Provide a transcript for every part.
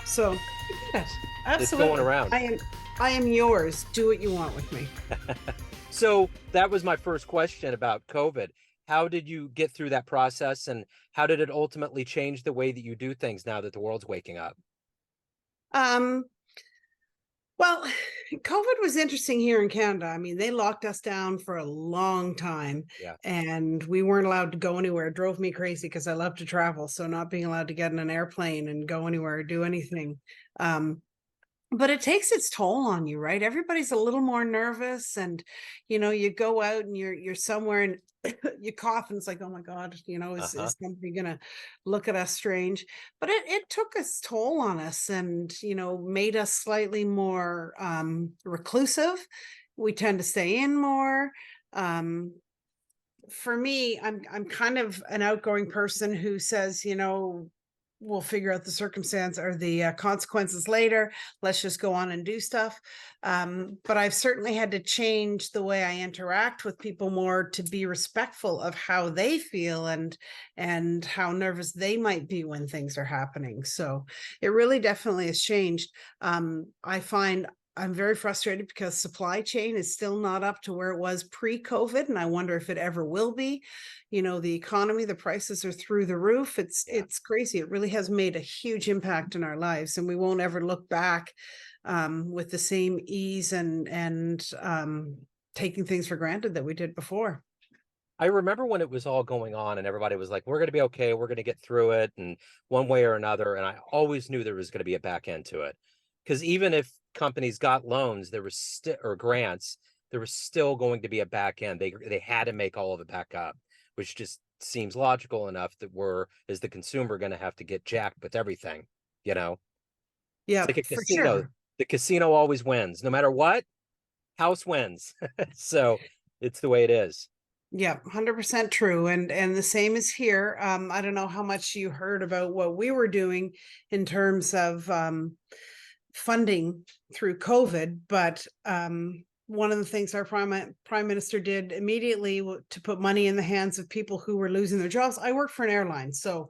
So, yes, It's going absolutely. around. I am yours. Do what you want with me. So that was my first question about COVID. How did you get through that process, and how did it ultimately change the way that you do things now that the world's waking up? Um, well, COVID was interesting here in Canada. I mean, they locked us down for a long time Yeah. and we weren't allowed to go anywhere. It drove me crazy because I love to travel. So not being allowed to get in an airplane and go anywhere or do anything. Um, but it takes its toll on you, right? Everybody's a little more nervous, and you go out and you're somewhere and you cough and it's like, oh my god, Uh-huh. is somebody gonna look at us strange? But it took its toll on us, and made us slightly more reclusive. We tend to stay in more. um for me, I'm kind of an outgoing person who says, we'll figure out the circumstance or the consequences later. Let's just go on and do stuff. But I've certainly had to change the way I interact with people more to be respectful of how they feel and how nervous they might be when things are happening. So it really definitely has changed. I find I'm very frustrated because supply chain is still not up to where it was pre-COVID, and I wonder if it ever will be. The economy, the prices are through the roof. It's Yeah. it's crazy. It really has made a huge impact in our lives, and we won't ever look back with the same ease and taking things for granted that we did before. I remember when it was all going on and everybody was like, we're going to be okay, we're going to get through it, and one way or another. And I always knew there was going to be a back end to it. Because even if companies got loans, there was still or grants, there was still going to be a back end. They had to make all of it back up, which just seems logical enough that we're, as the consumer, going to have to get jacked with everything, you know? It's Yeah, like a for casino. sure. The casino always wins. No matter what, house wins. So it's the way it is. Yeah, 100% true. And the same is here. I don't know how much you heard about what we were doing in terms of funding through COVID, but one of the things our prime minister did immediately to put money in the hands of people who were losing their jobs. I work for an airline, so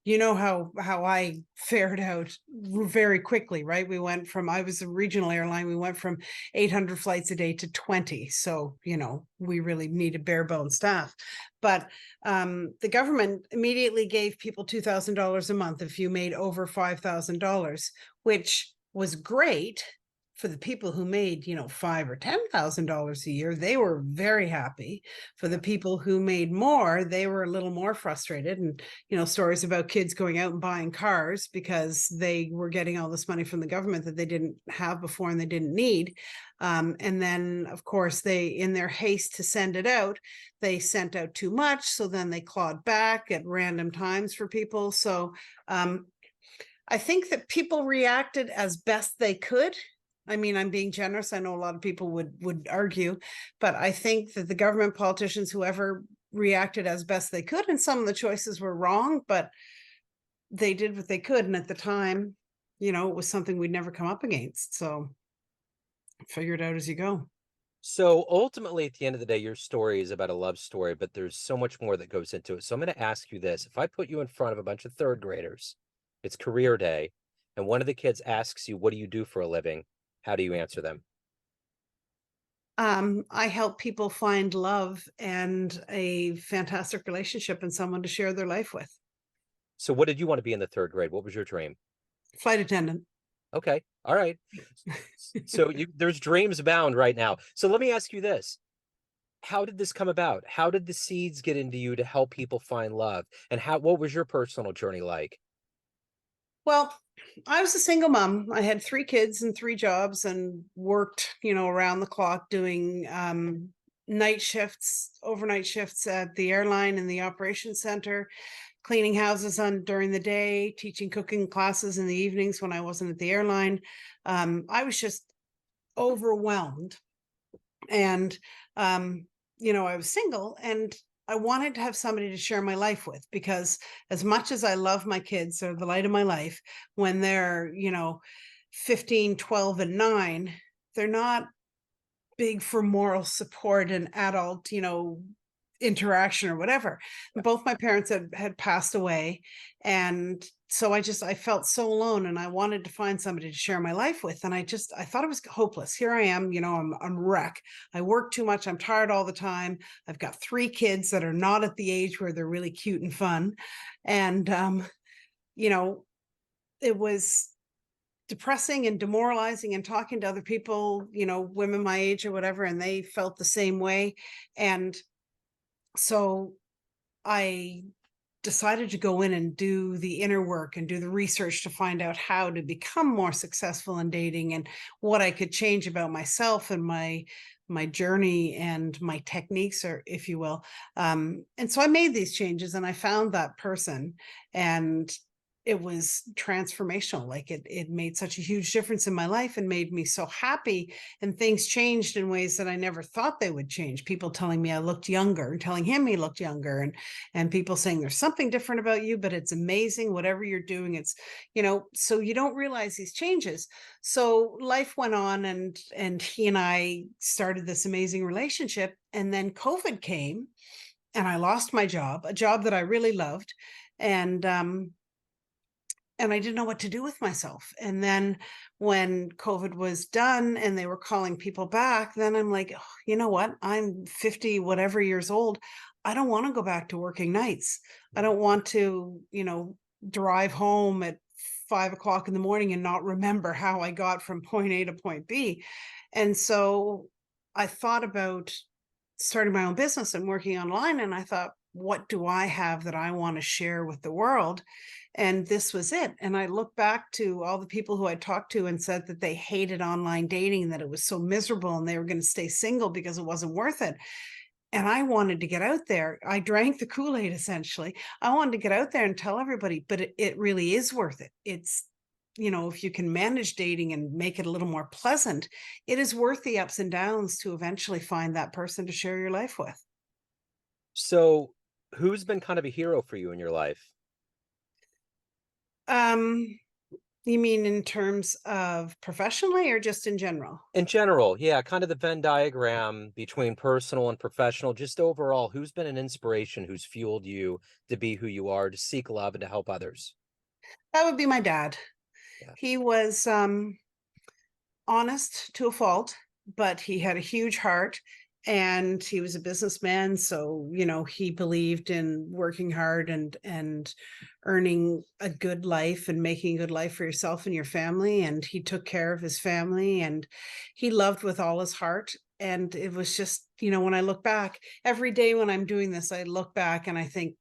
you know how I fared out very quickly, right? I was a regional airline. We went from 800 flights a day to 20. So, we really needed bare bone staff. But the government immediately gave people $2,000 a month if you made over $5,000, which was great for the people who made, five or $10,000 a year. They were very happy. For the Yeah. people who made more, they were a little more frustrated. And stories about kids going out and buying cars because they were getting all this money from the government that they didn't have before and they didn't need. And then, of course, they, in their haste to send it out, they sent out too much. So then they clawed back at random times for people. So I think that people reacted as best they could. I mean, I'm being generous. I know a lot of people would argue, but I think that the government, politicians, whoever, reacted as best they could, and some of the choices were wrong, but they did what they could. And at the time, it was something we'd never come up against. So figure it out as you go. So ultimately, at the end of the day, your story is about a love story, but there's so much more that goes into it. So I'm going to ask you this. If I put you in front of a bunch of third graders, it's career day, and one of the kids asks you, what do you do for a living? How do you answer them? I help people find love and a fantastic relationship and someone to share their life with. So what did you want to be in the third grade? What was your dream? Flight attendant. Okay. All right. So there's dreams abound right now. So let me ask you this. How did this come about? How did the seeds get into you to help people find love? And what was your personal journey like? Well, I was a single mom. I had three kids and three jobs and worked, around the clock doing night shifts, overnight shifts at the airline and the operations center, cleaning houses on during the day, teaching cooking classes in the evenings when I wasn't at the airline. I was just overwhelmed. And I was single and I wanted to have somebody to share my life with, because as much as I love my kids, they're the light of my life. When they're 15, 12, and 9, they're not big for moral support and adult interaction or whatever. Both my parents had passed away. And so I felt so alone, and I wanted to find somebody to share my life with. And I thought it was hopeless. Here I am, I'm a wreck. I work too much. I'm tired all the time. I've got 3 kids that are not at the age where they're really cute and fun. And, you know, it was depressing and demoralizing, and talking to other people, women my age or whatever, and they felt the same way. And so I decided to go in and do the inner work and do the research to find out how to become more successful in dating, and what I could change about myself and my journey and my techniques, or if you will. And so I made these changes, and I found that person, and it was transformational. Like, it made such a huge difference in my life and made me so happy. And things changed in ways that I never thought they would change. People telling me I looked younger, and telling him he looked younger, and people saying there's something different about you, but it's amazing whatever you're doing. It's, so you don't realize these changes. So life went on, and he and I started this amazing relationship. And then COVID came, and I lost my job, a job that I really loved. And I didn't know what to do with myself. And then when COVID was done and they were calling people back, then I'm like, "Oh, you know what? I'm 50 whatever years old. I don't want to go back to working nights. I don't want to, drive home at 5 o'clock in the morning and not remember how I got from point A to point B." And so I thought about starting my own business and working online. And I thought, what do I have that I want to share with the world? And this was it. And I look back to all the people who I talked to and said that they hated online dating, that it was so miserable, and they were going to stay single because it wasn't worth it. And I wanted to get out there. I drank the Kool-Aid, essentially. I wanted to get out there and tell everybody, but it really is worth it. It's, if you can manage dating and make it a little more pleasant, it is worth the ups and downs to eventually find that person to share your life with. So, who's been kind of a hero for you in your life? Um, you mean in terms of professionally or just in general? In general, yeah, kind of the Venn diagram between personal and professional, just overall, who's been an inspiration, who's fueled you to be who you are, to seek love and to help others? That would be my dad. Yeah. He was honest to a fault, but he had a huge heart, and he was a businessman. So, he believed in working hard and earning a good life and making a good life for yourself and your family. And he took care of his family, and he loved with all his heart. And it was just, when I look back every day when I'm doing this, I look back and I think,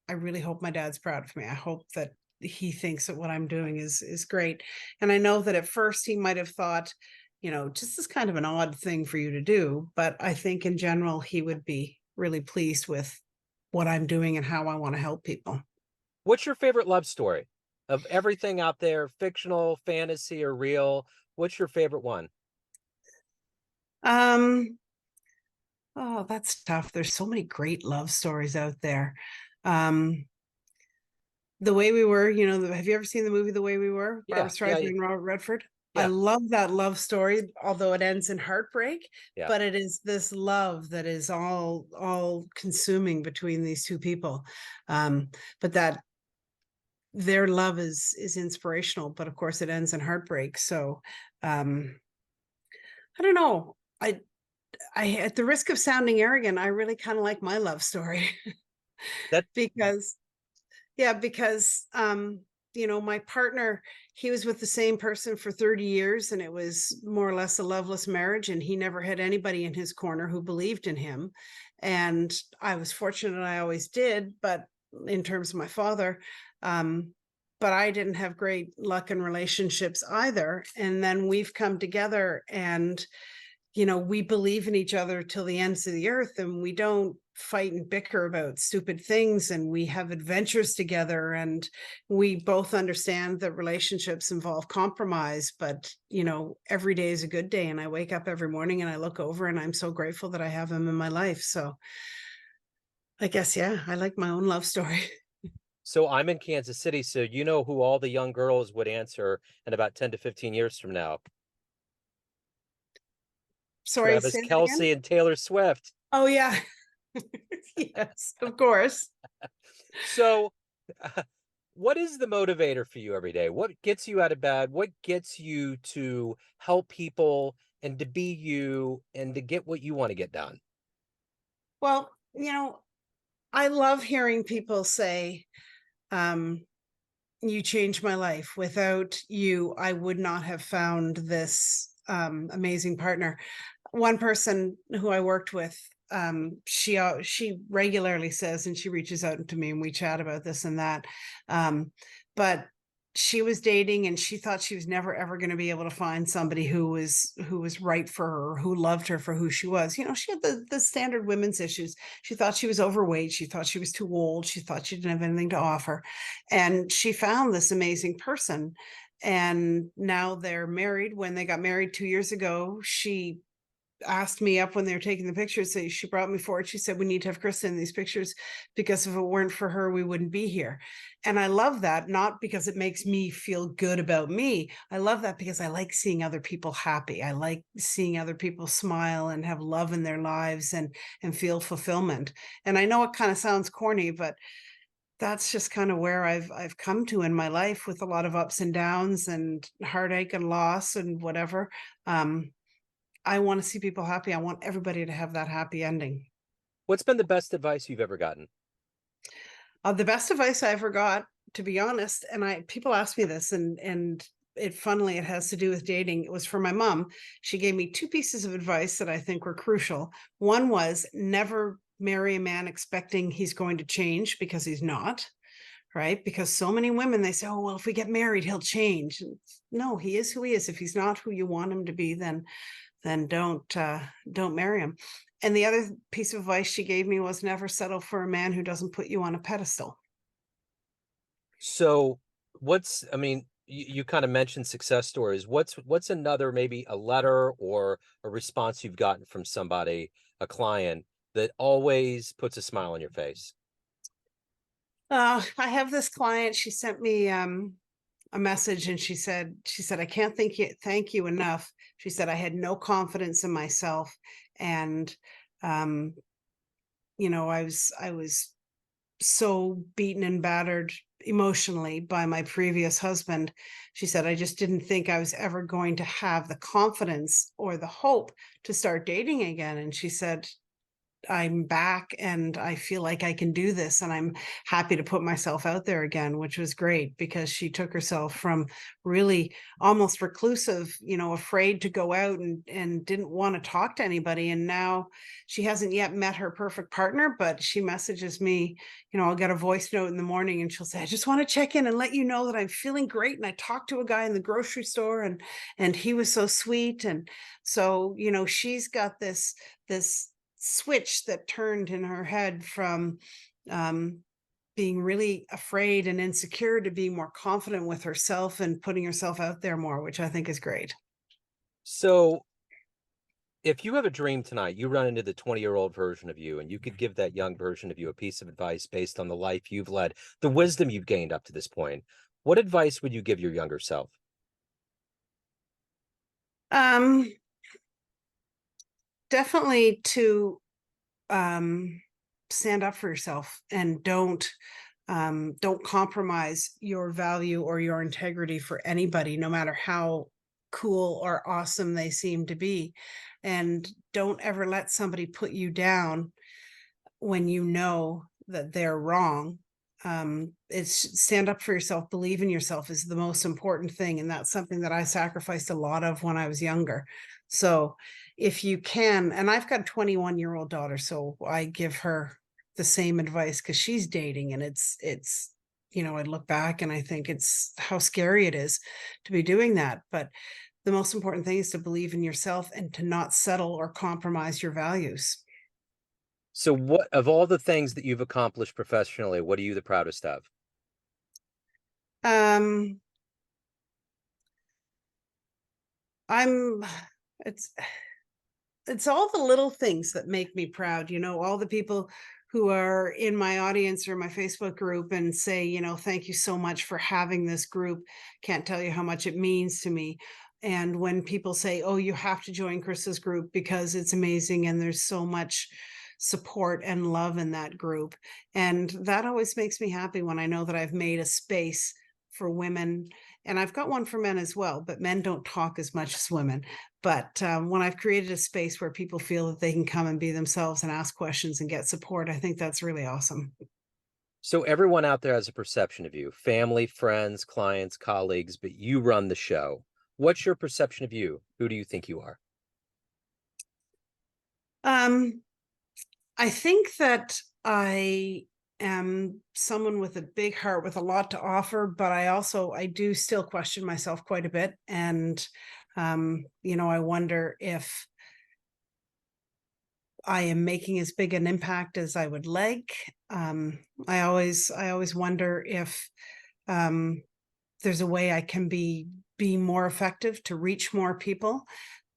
I really hope my dad's proud of me. I hope that he thinks that what I'm doing is great. And I know that at first he might have thought, just as kind of an odd thing for you to do, but I think in general he would be really pleased with what I'm doing and how I want to help people. What's your favorite love story of everything out there, fictional, fantasy, or real? What's your favorite one? Um, oh, that's tough. There's so many great love stories out there. Um, The Way We Were, have you ever seen the movie The Way We Were? Barbara Yeah, yeah, Streisand yeah, and Robert Redford. I yeah, love that love story, although it ends in heartbreak, yeah. but it is this love that is all consuming between these two people. Um, but that their love is inspirational, but of course it ends in heartbreak. So um, I don't know. I at the risk of sounding arrogant, I really kind of like my love story That because yeah, because my partner, he was with the same person for 30 years, and it was more or less a loveless marriage, and he never had anybody in his corner who believed in him. And I was fortunate, I always did, but in terms of my father, um but I didn't have great luck in relationships either. And then we've come together, and we believe in each other till the ends of the earth, and we don't fight and bicker about stupid things, and we have adventures together, and we both understand that relationships involve compromise. But every day is a good day, and I wake up every morning and I look over and I'm so grateful that I have him in my life. So I guess, yeah, I like my own love story. so I'm in Kansas City, so you know who all the young girls would answer in about 10 to 15 years from now. Sorry, Travis say that again. Kelsey and Taylor Swift. Oh yeah. Yes, of course. So, what is the motivator for you every day? What gets you out of bed? What gets you to help people and to be you and to get what you want to get done? Well, I love hearing people say, um, "You changed my life. Without you, I would not have found this amazing partner." One person who I worked with, she regularly says, and she reaches out to me, and we chat about this and that. Um, but she was dating, and she thought she was never ever going to be able to find somebody who was right for her, who loved her for who she was. She had the standard women's issues. She thought she was overweight. She thought she was too old. She thought she didn't have anything to offer, and she found this amazing person. And now they're married. When they got married 2 years ago, she asked me up when they were taking the pictures. So she brought me forward. She said, "We need to have Krista in these pictures because if it weren't for her, we wouldn't be here." And I love that, not because it makes me feel good about me. I love that because I like seeing other people happy. I like seeing other people smile and have love in their lives and feel fulfillment. And I know it kind of sounds corny, but that's just kind of where I've come to in my life, with a lot of ups and downs and heartache and loss and whatever. Um, I want to see people happy. I want everybody to have that happy ending. What's been the best advice you've ever gotten? The best advice I ever got, to be honest, and I people ask me this, and it funnily it has to do with dating. It was from my mom. She gave me two pieces of advice that I think were crucial. One was never marry a man expecting he's going to change, because he's not. Right? Because so many women, they say, "Oh, well, if we get married, he'll change." No, he is who he is. If he's not who you want him to be, then don't marry him. And the other piece of advice she gave me was never settle for a man who doesn't put you on a pedestal. So, I mean, you kind of mentioned success stories. What's another, maybe a letter or a response you've gotten from somebody, a client, that always puts a smile on your face? I have this client. She sent me a message, and she said, "I can't thank you enough." She said, "I had no confidence in myself, and um, I was so beaten and battered emotionally by my previous husband." She said, "I just didn't think I was ever going to have the confidence or the hope to start dating again." And she said, "I'm back and I feel like I can do this, and I'm happy to put myself out there again," which was great, because she took herself from really almost reclusive, afraid to go out, and didn't want to talk to anybody. And now she hasn't yet met her perfect partner, but she messages me. I'll get a voice note in the morning, and she'll say, "I just want to check in and let you know that I'm feeling great. And I talked to a guy in the grocery store, and he was so sweet." And so, she's got this switch that turned in her head from um, being really afraid and insecure to being more confident with herself and putting herself out there more, which I think is great. So, if you have a dream tonight, you run into the 20-year-old version of you, and you could give that young version of you a piece of advice based on the life you've led, the wisdom you've gained up to this point. What advice would you give your younger self? Um, Definitely to um, stand up for yourself, and don't compromise your value or your integrity for anybody, no matter how cool or awesome they seem to be. And don't ever let somebody put you down when you know that they're wrong. It's stand up for yourself, believe in yourself is the most important thing. And that's something that I sacrificed a lot of when I was younger. So if you can, and I've got a 21-year-old daughter, so I give her the same advice, because she's dating, and I look back and I think it's how scary it is to be doing that. But the most important thing is to believe in yourself and to not settle or compromise your values. So, what of all the things that you've accomplished professionally, what are you the proudest of? Um, I'm it's it's all the little things that make me proud, all the people who are in my audience or my Facebook group and say, "Thank you so much for having this group. Can't tell you how much it means to me." And when people say, "Oh, you have to join Krista's group because it's amazing and there's support and love in that group. And that always makes me happy when I know that I've made a space for women. And I've got one for men as well, but men don't talk as much as women. But when I've created a space where people feel that they can come and be themselves and ask questions and get support, I think that's really awesome. So everyone out there has a perception of you, family, friends, clients, colleagues, but you run the show. What's your perception of you? Who do you think you are? Um, I think that I am someone with a big heart with a lot to offer, but I do still question myself quite a bit. And, I wonder if I am making as big an impact as I would like. I always wonder if, um, there's a way I can be more effective to reach more people.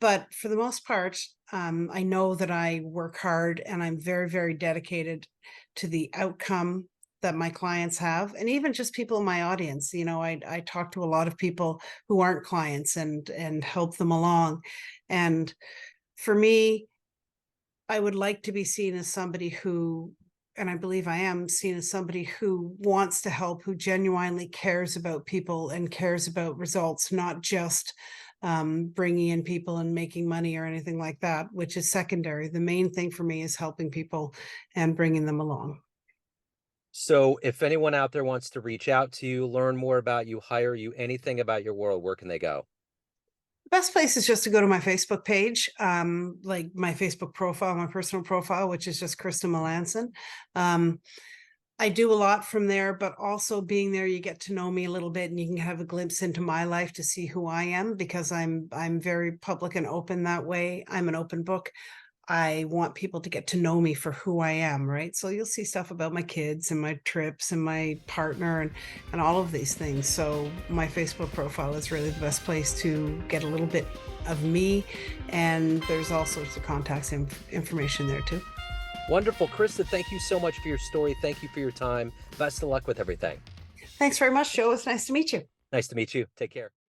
But for the most part, I know that I work hard and I'm very, very dedicated to the outcome that my clients have, and even just people in my audience. I talk to a lot of people who aren't clients and help them along. And for me, I would like to be seen as somebody who, and I believe I am seen as somebody who wants to help, who genuinely cares about people and cares about results, not just bringing in people and making money or anything like that, which is secondary. The main thing for me is helping people and bringing them along. So if anyone out there wants to reach out to you, learn more about you, hire you, anything about your world, where can they go? The best place is just to go to my Facebook page, like my Facebook profile, my personal profile, which is just Krista Melanson. Um, I do a lot from there, but also being there, you get to know me a little bit and you can have a glimpse into my life to see who I am, because I'm very public and open that way. I'm an open book. I want people to get to know me for who I am, right? So you'll see stuff about my kids and my trips and my partner and all of these things. So my Facebook profile is really the best place to get a little bit of me, and there's all sorts of contacts information there too. Wonderful. Krista, thank you so much for your story. Thank you for your time. Best of luck with everything. Thanks very much, Joe. It's nice to meet you. Nice to meet you. Take care.